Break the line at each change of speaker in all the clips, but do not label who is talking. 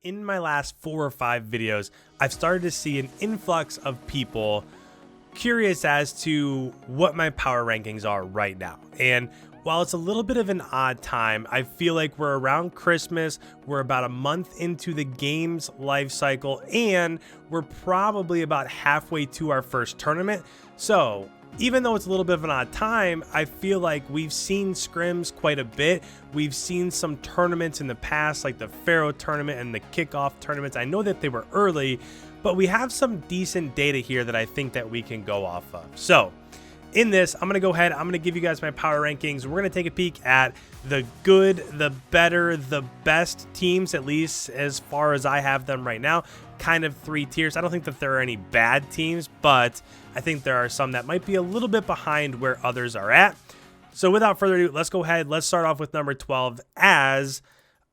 in my last 4 or 5 videos, I've started to see an influx of people curious as to what my power rankings are right now. And while it's a little bit of an odd time, I feel like we're around Christmas, we're about a month into the game's life cycle, and we're probably about halfway to our first tournament. So even though it's a little bit of an odd time, I feel like we've seen scrims quite a bit. We've seen some tournaments in the past, like the Pharaoh tournament and the kickoff tournaments. I know that they were early, but we have some decent data here that I think that we can go off of. So in this, I'm going to go ahead, I'm going to give you guys my power rankings. We're going to take a peek at the good, the better, the best teams, at least as far as I have them right now. Kind of 3 tiers. I don't think that there are any bad teams, but I think there are some that might be a little bit behind where others are at. So without further ado, let's go ahead. Let's start off with number 12, as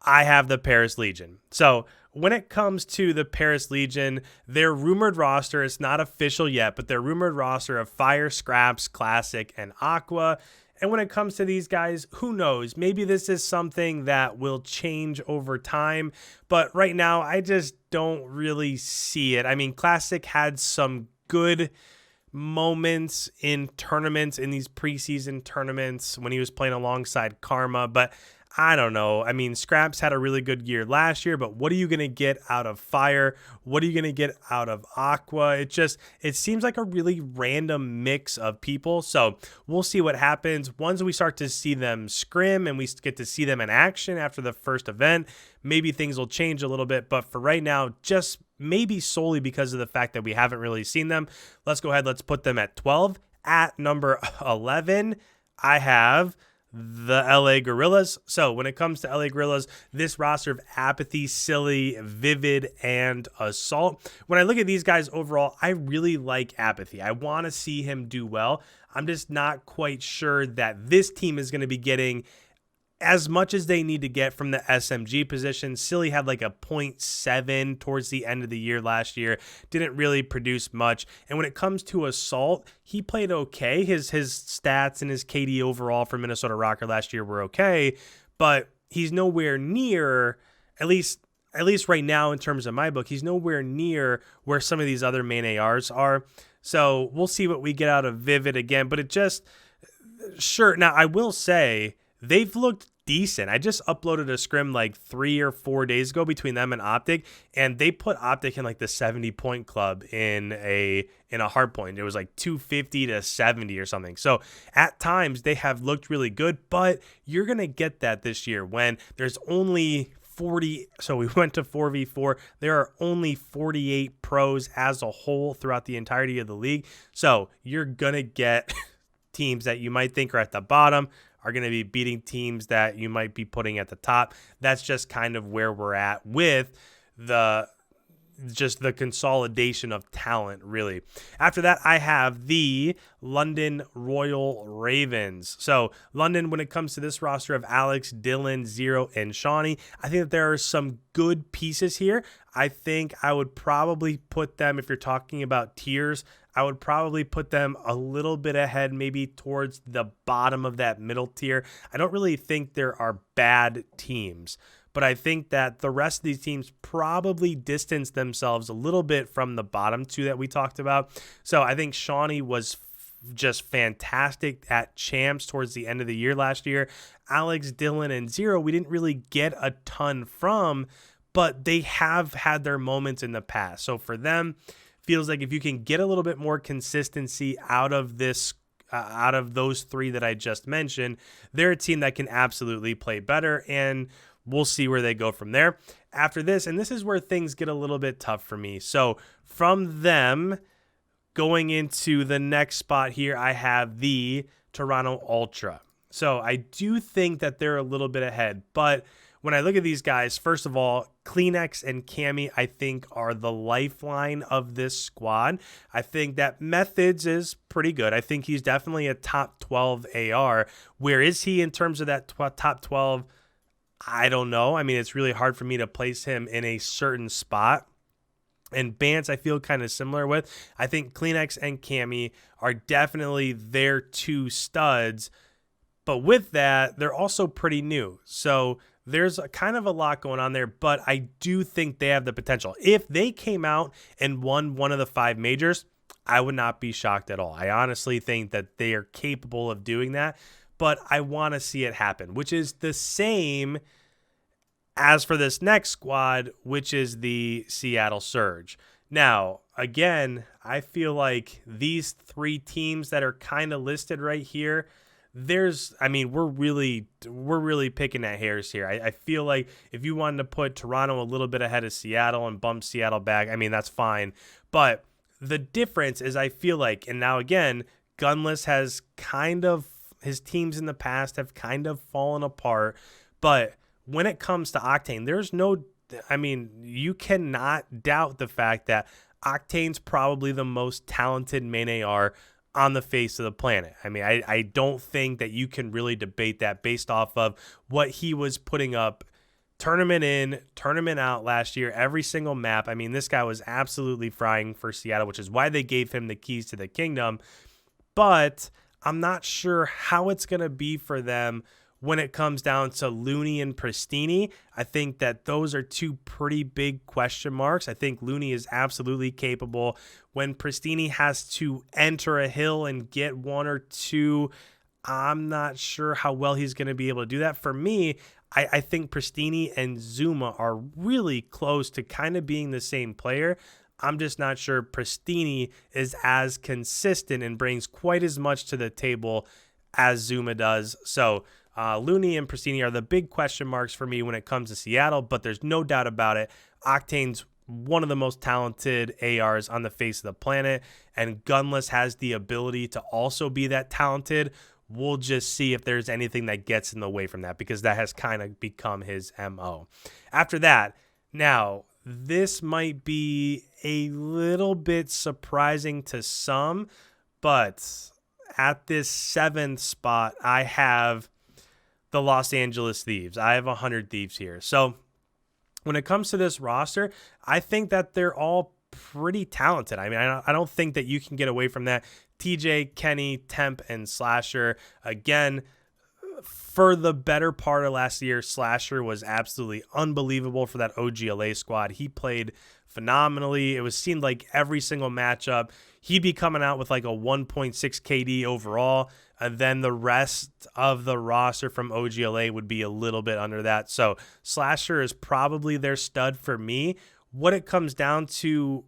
I have the Paris Legion. So when it comes to the Paris Legion, their rumored roster, it's not official yet, but their rumored roster of Fire, Scraps, Classic, and Aqua. And when it comes to these guys, who knows? Maybe this is something that will change over time. But right now, I just don't really see it. I mean, Classic had some good moments in tournaments, in these preseason tournaments when he was playing alongside Karma, but I don't know. I mean, Scraps had a really good year last year, but what are you going to get out of Fire? What are you going to get out of Aqua? It seems like a really random mix of people. So we'll see what happens once we start to see them scrim and we get to see them in action after the first event. Maybe things will change a little bit, but for right now, just maybe solely because of the fact that we haven't really seen them. Let's go ahead. Let's put them at 12. At number 11, I have the LA Gorillas. So when it comes to LA Gorillas, this roster of Apathy, Silly, Vivid, and Assault. When I look at these guys overall, I really like Apathy. I want to see him do well. I'm just not quite sure that this team is going to be getting as much as they need to get from the SMG position. Silly had like a 0.7 towards the end of the year last year. Didn't really produce much. And when it comes to Assault, he played okay. His stats and his KD overall for Minnesota Rocker last year were okay, but he's nowhere near, at least right now in terms of my book, he's nowhere near where some of these other main ARs are. So we'll see what we get out of Vivid again, but it just, sure. Now I will say they've looked decent. I just uploaded a scrim like 3 or 4 days ago between them and Optic, and they put Optic in like the 70-point club in a hard point. It was like 250 to 70 or something. So at times they have looked really good, but you're going to get that this year when there's only 40. So we went to 4v4. There are only 48 pros as a whole throughout the entirety of the league. So you're going to get teams that you might think are at the bottom are going to be beating teams that you might be putting at the top. That's just kind of where we're at with the consolidation of talent, really. After that, I have the London Royal Ravens. So London, when it comes to this roster of Alex, Dylan, Zero, and Shawnee, I think that there are some good pieces here. I think I would probably put them, if you're talking about tiers, I would probably put them a little bit ahead, maybe towards the bottom of that middle tier. I don't really think there are bad teams, but I think that the rest of these teams probably distance themselves a little bit from the bottom 2 that we talked about. So I think Shawnee was just fantastic at champs towards the end of the year last year. Alex, Dylan, and Zero, we didn't really get a ton from, but they have had their moments in the past. So for them, feels like if you can get a little bit more consistency out of this, out of those 3 that I just mentioned, they're a team that can absolutely play better, and we'll see where they go from there. After this, and this is where things get a little bit tough for me. So from them going into the next spot here, I have the Toronto Ultra. So I do think that they're a little bit ahead, but when I look at these guys, first of all, Kleenex and Cammy, I think, are the lifeline of this squad. I think that Methods is pretty good. I think he's definitely a top 12 AR. Where is he in terms of that top 12? I don't know. I mean, it's really hard for me to place him in a certain spot. And Bance, I feel kind of similar with. I think Kleenex and Cammy are definitely their 2 studs. But with that, they're also pretty new. So there's a kind of a lot going on there, but I do think they have the potential. If they came out and won one of the 5 majors, I would not be shocked at all. I honestly think that they are capable of doing that, but I want to see it happen, which is the same as for this next squad, which is the Seattle Surge. Now, again, I feel like these 3 teams that are kind of listed right here, we're really picking at hairs here. I feel like if you wanted to put Toronto a little bit ahead of Seattle and bump Seattle back, that's fine. But the difference is I feel like, and now again, Gunless has his teams in the past have kind of fallen apart, but when it comes to Octane, you cannot doubt the fact that Octane's probably the most talented main AR on the face of the planet. I don't think that you can really debate that based off of what he was putting up tournament in, tournament out last year, every single map. This guy was absolutely frying for Seattle, which is why they gave him the keys to the kingdom. But I'm not sure how it's going to be for them when it comes down to Looney and Pristini. I think that those are 2 pretty big question marks. I think Looney is absolutely capable. When Pristini has to enter a hill and get 1 or 2, I'm not sure how well he's going to be able to do that. For me, I think Pristini and Zuma are really close to kind of being the same player. I'm just not sure Pristini is as consistent and brings quite as much to the table as Zuma does. So Looney and Pristini are the big question marks for me when it comes to Seattle, but there's no doubt about it. Octane's one of the most talented ARs on the face of the planet, and Gunless has the ability to also be that talented. We'll just see if there's anything that gets in the way from that, because that has kind of become his MO. After that, now, this might be a little bit surprising to some, but at this 7th spot, I have the Los Angeles Thieves. I have 100 Thieves here. So when it comes to this roster, I think that they're all pretty talented. I don't think that you can get away from that. TJ, Kenny, Temp, and Slasher. Again, for the better part of last year, Slasher was absolutely unbelievable for that OGLA squad. He played phenomenally. It seemed like every single matchup, he'd be coming out with like a 1.6 KD overall, and then the rest of the roster from OGLA would be a little bit under that. So Slasher is probably their stud for me. What it comes down to,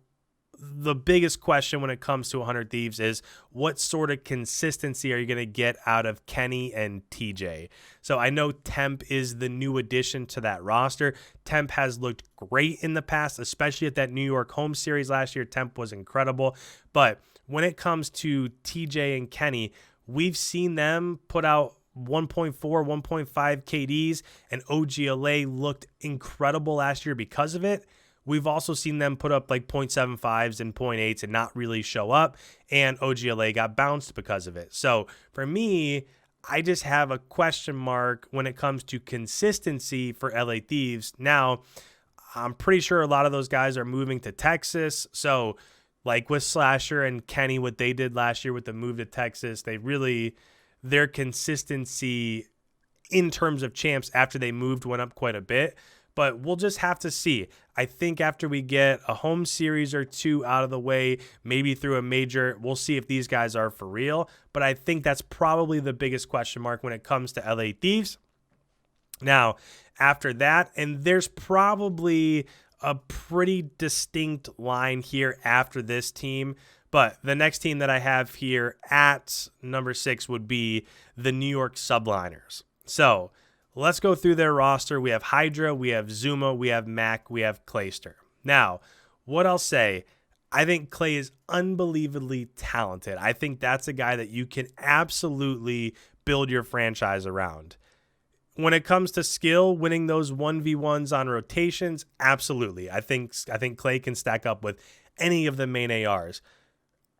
the biggest question when it comes to 100 Thieves is what sort of consistency are you going to get out of Kenny and TJ? So I know Temp is the new addition to that roster. Temp has looked great in the past, especially at that New York home series last year. Temp was incredible. But when it comes to TJ and Kenny, we've seen them put out 1.4, 1.5 KDs, and OGLA looked incredible last year because of it. We've also seen them put up like 0.75s and 0.8s and not really show up, and OGLA got bounced because of it. So for me, I just have a question mark when it comes to consistency for LA Thieves. Now, I'm pretty sure a lot of those guys are moving to Texas. So like with Slasher and Kenny, what they did last year with the move to Texas, their consistency in terms of champs after they moved went up quite a bit. But we'll just have to see. I think after we get a home series or 2 out of the way, maybe through a major, we'll see if these guys are for real. But I think that's probably the biggest question mark when it comes to LA Thieves. Now, after that, and there's probably a pretty distinct line here after this team, but the next team that I have here at number 6 would be the New York Subliners. So let's go through their roster. We have Hydra, we have Zuma, we have Mac, we have Clayster. Now, what I'll say, I think Clay is unbelievably talented. I think that's a guy that you can absolutely build your franchise around. When it comes to skill, winning those 1v1s on rotations, absolutely. I think Clay can stack up with any of the main ARs.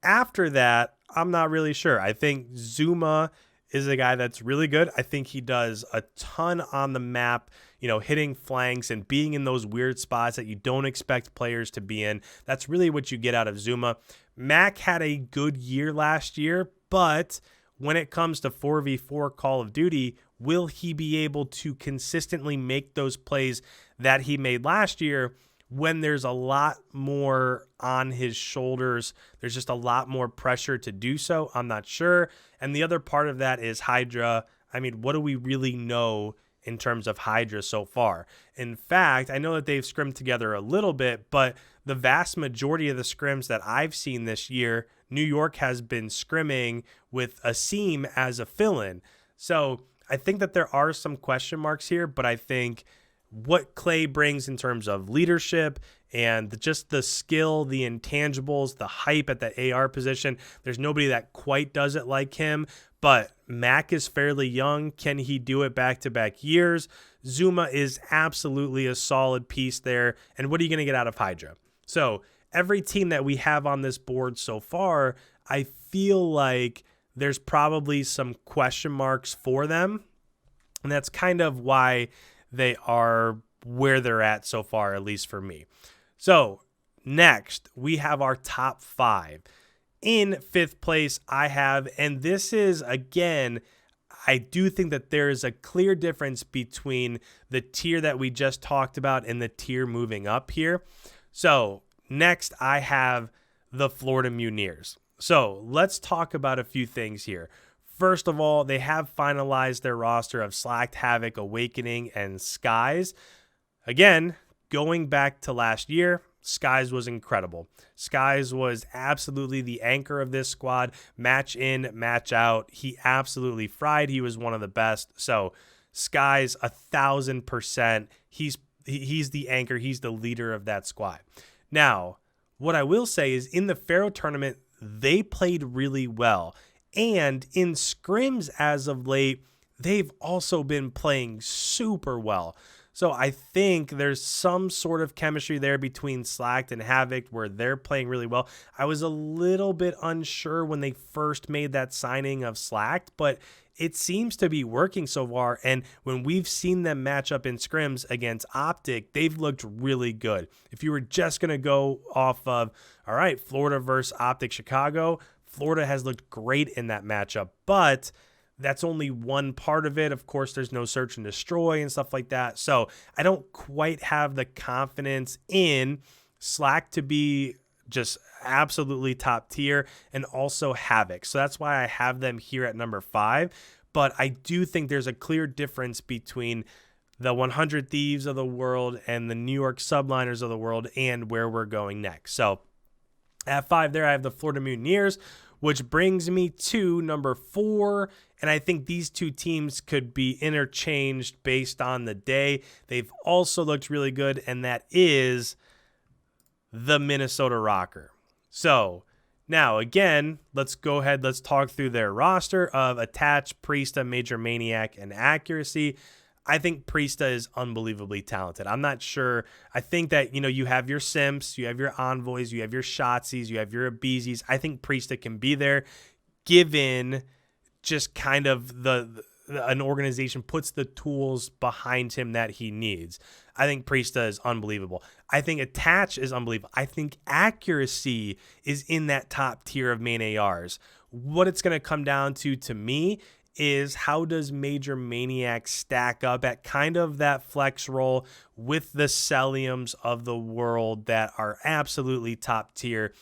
After that, I'm not really sure. I think Zuma is a guy that's really good. I think he does a ton on the map, hitting flanks and being in those weird spots that you don't expect players to be in. That's really what you get out of Zuma. Mac had a good year last year, but when it comes to 4v4 Call of Duty, will he be able to consistently make those plays that he made last year when there's a lot more on his shoulders? There's just a lot more pressure to do so. I'm not sure. And the other part of that is Hydra. I mean, what do we really know in terms of Hydra so far? In fact, I know that they've scrimmed together a little bit, but the vast majority of the scrims that I've seen this year, New York has been scrimming with a seam as a fill-in. So I think that there are some question marks here, but I think what Clay brings in terms of leadership and just the skill, the intangibles, the hype at the AR position, there's nobody that quite does it like him. But Mac is fairly young. Can he do it back-to-back years? Zuma is absolutely a solid piece there. And what are you going to get out of Hydra? So every team that we have on this board so far, I feel like there's probably some question marks for them. And that's kind of why they are where they're at so far, at least for me. So next, we have our top 5. In 5th place, I have, and this is, again, I do think that there is a clear difference between the tier that we just talked about and the tier moving up here. So next, I have the Florida Muniers. So let's talk about a few things here. First of all, they have finalized their roster of Slacked, Havoc, Awakening, and Skies. Again, going back to last year, Skies was incredible. Skies was absolutely the anchor of this squad. Match in, match out. He absolutely fried. He was one of the best. So Skies, 1,000%. He's the anchor. He's the leader of that squad. Now, what I will say is in the Pharaoh tournament, they played really well. And in scrims as of late, they've also been playing super well. So I think there's some sort of chemistry there between Slacked and Havoc where they're playing really well. I was a little bit unsure when they first made that signing of Slacked, but it seems to be working so far. And when we've seen them match up in scrims against Optic, they've looked really good. If you were just going to go off of, all right, Florida versus Optic Chicago, Florida has looked great in that matchup, but that's only one part of it. Of course, there's no search and destroy and stuff like that. So I don't quite have the confidence in Slack to be just absolutely top tier and also Havoc. So that's why I have them here at number 5. But I do think there's a clear difference between the 100 Thieves of the world and the New York Subliners of the world and where we're going next. So at 5 there, I have the Florida Muniers, which brings me to number 4. And I think these two teams could be interchanged based on the day. They've also looked really good, and that is the Minnesota Rocker. So now, again, let's go ahead. Let's talk through their roster of Attach, Priesta, Major Maniac, and Accuracy. I think Priesta is unbelievably talented. I'm not sure. I think that, you have your Simps, you have your Envoys, you have your Shotsies, you have your Abizis. I think Priesta can be there given just kind of an organization puts the tools behind him that he needs. I think Priesta is unbelievable. I think Attach is unbelievable. I think Accuracy is in that top tier of main ARs. What it's going to come down to me, is how does Major Maniac stack up at kind of that flex role with the Celiums of the world that are absolutely top tier.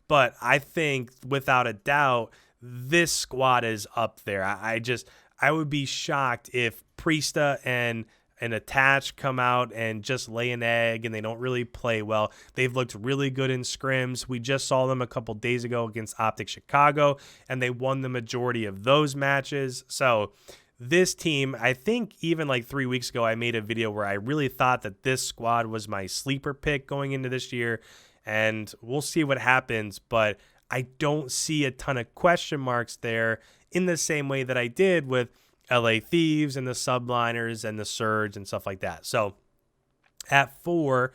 But I think without a doubt, this squad is up there. I would be shocked if Priesta and Attach come out and just lay an egg and they don't really play well. They've looked really good in scrims. We just saw them a couple days ago against Optic Chicago, and they won the majority of those matches. So this team, I think even like 3 weeks ago, I made a video where I really thought that this squad was my sleeper pick going into this year, and we'll see what happens. But I don't see a ton of question marks there in the same way that I did with LA Thieves and the Subliners and the Surge and stuff like that. So at 4,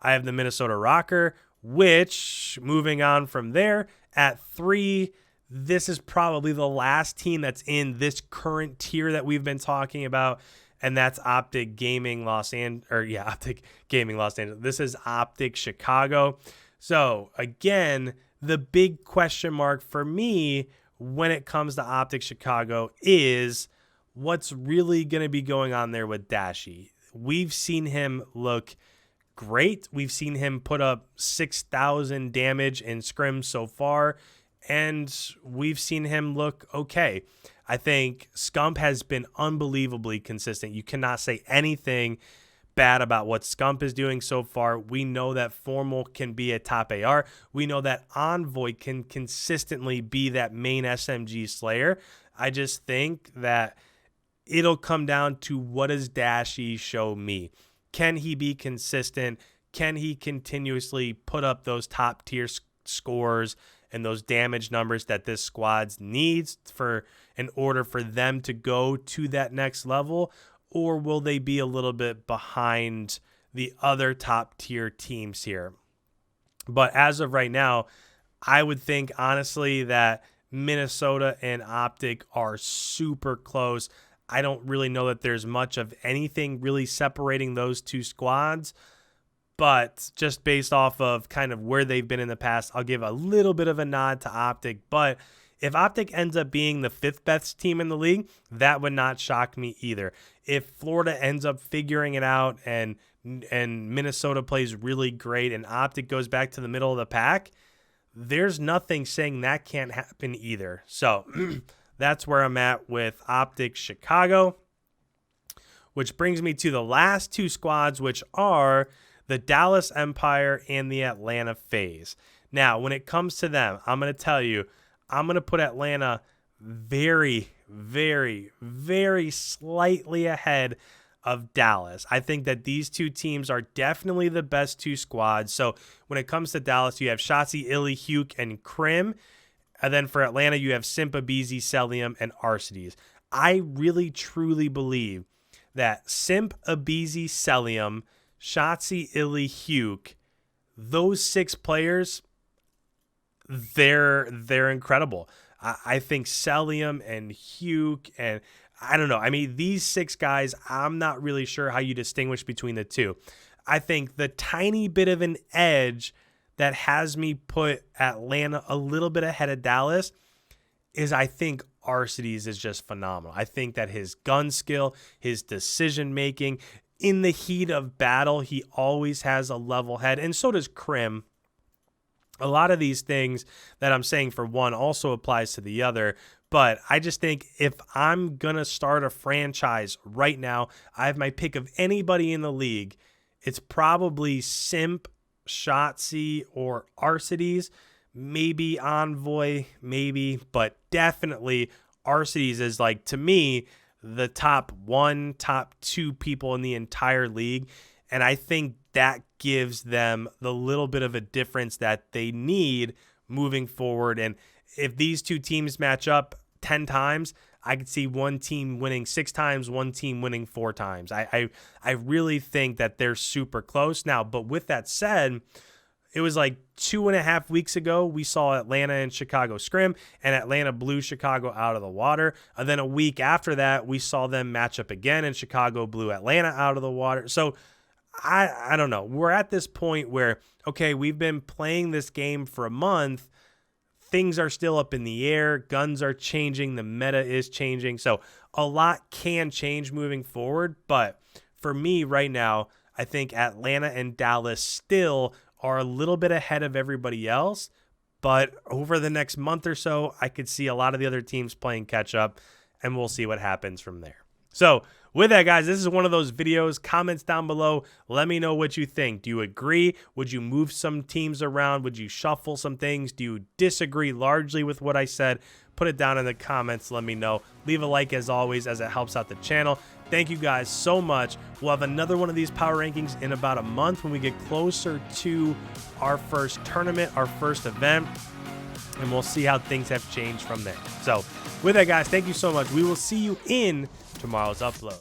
I have the Minnesota Rocker, which, moving on from there, at 3, this is probably the last team that's in this current tier that we've been talking about, and that's Optic Gaming Los Angeles. Optic Gaming Los Angeles. This is Optic Chicago. So again, the big question mark for me when it comes to Optic Chicago is what's really going to be going on there with Dashy. We've seen him look great. We've seen him put up 6,000 damage in scrims so far, and we've seen him look okay. I think Scump has been unbelievably consistent. You cannot say anything bad about what Scump is doing so far. We know that Formal can be a top AR. We know that Envoy can consistently be that main SMG slayer. I just think that it'll come down to, what does Dashy show me? Can he be consistent? Can he continuously put up those top tier scores and those damage numbers that this squad needs in order for them to go to that next level? Or will they be a little bit behind the other top tier teams here? But as of right now, I would think honestly that Minnesota and Optic are super close. I don't really know that there's much of anything really separating those two squads, but just based off of kind of where they've been in the past, I'll give a little bit of a nod to Optic. But if Optic ends up being the 5th best team in the league, that would not shock me either. If Florida ends up figuring it out and Minnesota plays really great and Optic goes back to the middle of the pack, there's nothing saying that can't happen either. So that's where I'm at with Optic Chicago, which brings me to the last two squads, which are the Dallas Empire and the Atlanta FaZe. Now, when it comes to them, I'm going to tell you, I'm going to put Atlanta very, very, very slightly ahead of Dallas. I think that these two teams are definitely the best two squads. So when it comes to Dallas, you have Shotzi, Illy, Huke, and Krim. And then for Atlanta, you have Simpa, BZ, Celium, and Arcides. I really, truly believe that Simp, Abizi, Celium, Shotzi, Illy, Huke, those 6 players, they're incredible. I think Celium and Huke, and I don't know. I mean, these 6 guys, I'm not really sure how you distinguish between the two. I think the tiny bit of an edge that has me put Atlanta a little bit ahead of Dallas is I think Arcides is just phenomenal. I think that his gun skill, his decision making, in the heat of battle, he always has a level head, and so does Krim. A lot of these things that I'm saying for one also applies to the other, but I just think if I'm going to start a franchise right now, I have my pick of anybody in the league. It's probably Simp, Shotzi, or Arcides, maybe Envoy, maybe, but definitely Arcides is, like, to me, the top 1, top 2 people in the entire league. And I think that gives them the little bit of a difference that they need moving forward. And if these two teams match up 10 times, I could see one team winning 6 times, one team winning 4 times. I really think that they're super close now. But with that said, it was like 2.5 weeks ago, we saw Atlanta and Chicago scrim, and Atlanta blew Chicago out of the water. And then a week after that, we saw them match up again, and Chicago blew Atlanta out of the water. So I don't know. We're at this point where, okay, we've been playing this game for a month. Things are still up in the air. Guns are changing. The meta is changing. So a lot can change moving forward. But for me right now, I think Atlanta and Dallas still are a little bit ahead of everybody else. But over the next month or so, I could see a lot of the other teams playing catch up, and we'll see what happens from there. So with that, guys, this is one of those videos. Comments down below. Let me know what you think. Do you agree? Would you move some teams around? Would you shuffle some things? Do you disagree largely with what I said? Put it down in the comments. Let me know. Leave a like as always, as it helps out the channel. Thank you guys so much. We'll have another one of these power rankings in about a month when we get closer to our first tournament, our first event, and we'll see how things have changed from there. So with that, guys, thank you so much. We will see you in tomorrow's upload.